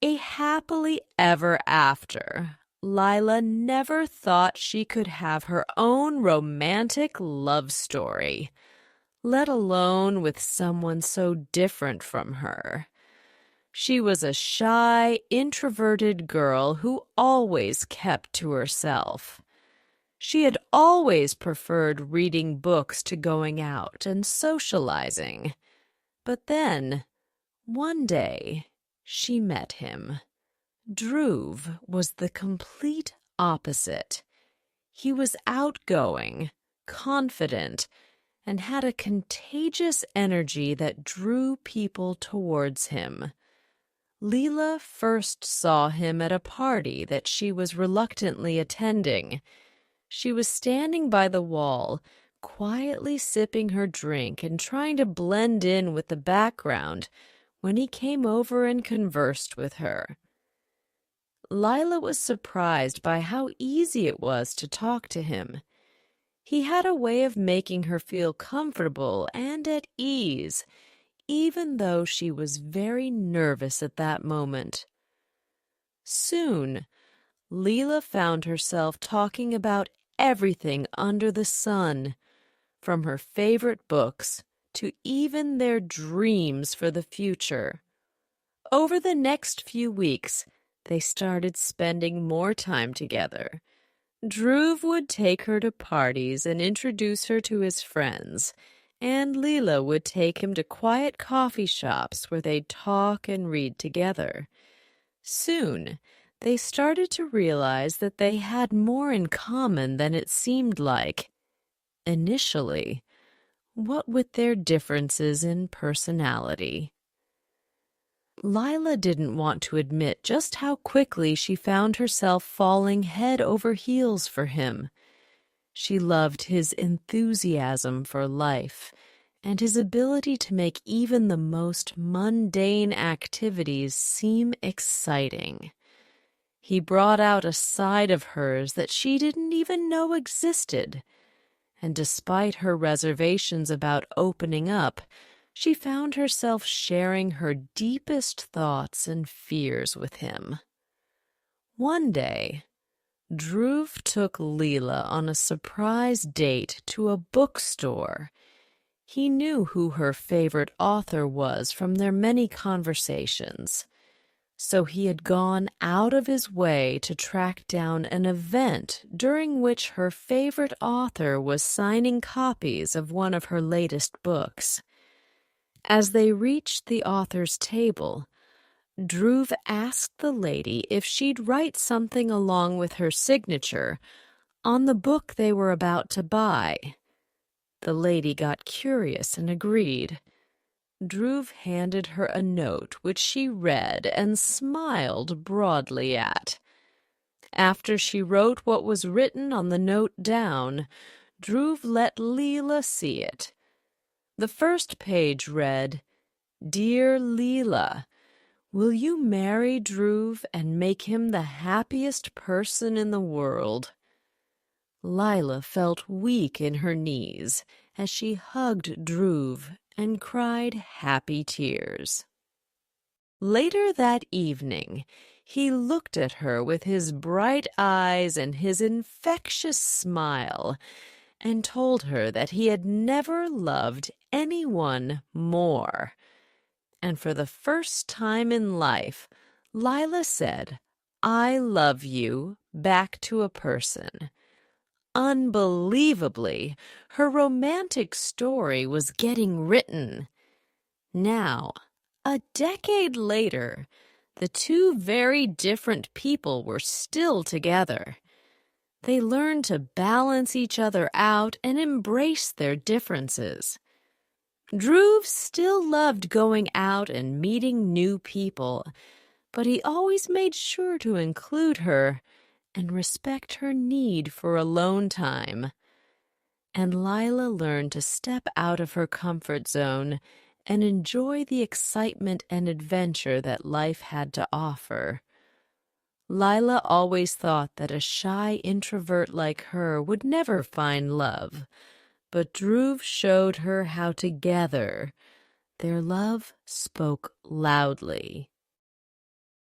A happily ever after. Lila never thought she could have her own romantic love story, let alone with someone so different from her. She was a shy, introverted girl who always kept to herself. She had always preferred reading books to going out and socializing. But then, one day, she met him. Dhruv was the complete opposite. He was outgoing, confident, and had a contagious energy that drew people towards him. Leela first saw him at a party that she was reluctantly attending. She was standing by the wall, quietly sipping her drink and trying to blend in with the background when he came over and conversed with her. Lila was surprised by how easy it was to talk to him. He had a way of making her feel comfortable and at ease, even though she was very nervous at that moment. Soon, Leela found herself talking about everything under the sun, from her favorite books to even their dreams for the future. Over the next few weeks, they started spending more time together. Dhruv would take her to parties and introduce her to his friends, and Leela would take him to quiet coffee shops where they'd talk and read together. Soon, they started to realize that they had more in common than it seemed like. Initially, what with their differences in personality. Lila didn't want to admit just how quickly she found herself falling head over heels for him. She loved his enthusiasm for life and his ability to make even the most mundane activities seem exciting. He brought out a side of hers that she didn't even know existed, and despite her reservations about opening up, she found herself sharing her deepest thoughts and fears with him. One day, Dhruv took Leela on a surprise date to a bookstore. He knew who her favorite author was from their many conversations, so he had gone out of his way to track down an event during which her favorite author was signing copies of one of her latest books. As they reached the author's table, Dhruv asked the lady if she'd write something along with her signature on the book they were about to buy. The lady got curious and agreed. Dhruv handed her a note which she read and smiled broadly at. After she wrote what was written on the note down, Dhruv let Leela see it. The first page read, "Dear Leela, will you marry Dhruv and make him the happiest person in the world?" Lila felt weak in her knees as she hugged Dhruv and cried happy tears. Later that evening, he looked at her with his bright eyes and his infectious smile and told her that he had never loved anyone more. And for the first time in life, Lila said, "I love you," back to a person. Unbelievably, her romantic story was getting written. Now, a decade later, the two very different people were still together. They learned to balance each other out and embrace their differences. Dhruv still loved going out and meeting new people, but he always made sure to include her and respect her need for alone time. And Lila learned to step out of her comfort zone and enjoy the excitement and adventure that life had to offer. Lila always thought that a shy introvert like her would never find love, but Dhruv showed her how together their love spoke loudly.